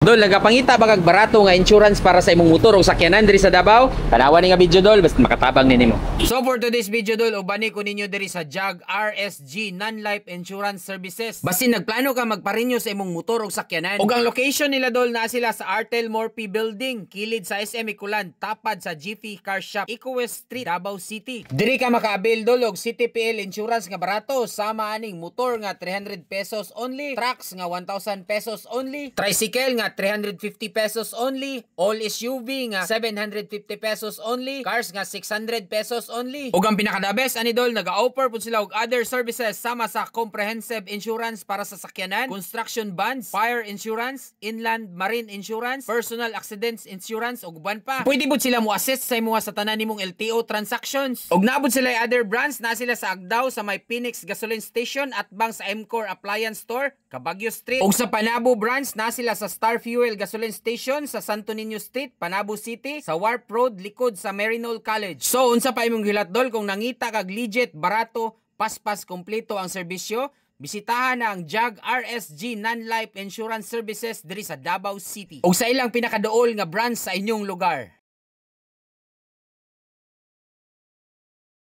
Dol, nagapangita ba kag barato nga insurance para sa imong motor o sakyanan diri sa Davao? Tanawan ni nga video dol, basta makatabang ni nimo. So for today's video dol, ubani ko ninyo diri sa JAG RSG Non-Life Insurance Services. Basi nagplano ka magparenew sa imong motor o sakyanan. Ug ang location nila dol na sila sa Artel Morphy Building, kilid sa SM Iculan, tapad sa GP Car Shop, Eco West Street, Davao City. Diri ka maka-avail dol og CTPL insurance nga barato, sama aning motor nga 300 pesos only, trucks nga 1,000 pesos only, tricycle nga 350 pesos only, all SUV nga 750 pesos only, cars nga 600 pesos only. Ug ang pinaka-the best ani dol, naga-offer pud sila og other services sama sa comprehensive insurance para sa sakyanan, construction bonds, fire insurance, inland marine insurance, personal accidents insurance ug uban pa. Pwede pud sila mo assist sa imong sa tanan nimong LTO transactions. Ug naabot sila other brands, na sila sa Agdao sa may Phoenix Gasoline Station at bang sa MCore Appliance Store, Cabagyo Street. Ug sa Panabo branch na sila sa Star Fuel Gasoline Station sa Santo Niño Street, Panabo City, sa Warp Road likod sa Marinol College. So unsa pa imong gilat dol, kung nangita kag legit, barato, paspas kompleto ang serbisyo, bisitahan na ang JAG RSG Non-Life Insurance Services diri sa Davao City. Ug sa ilang pinakaduol nga branch sa inyong lugar.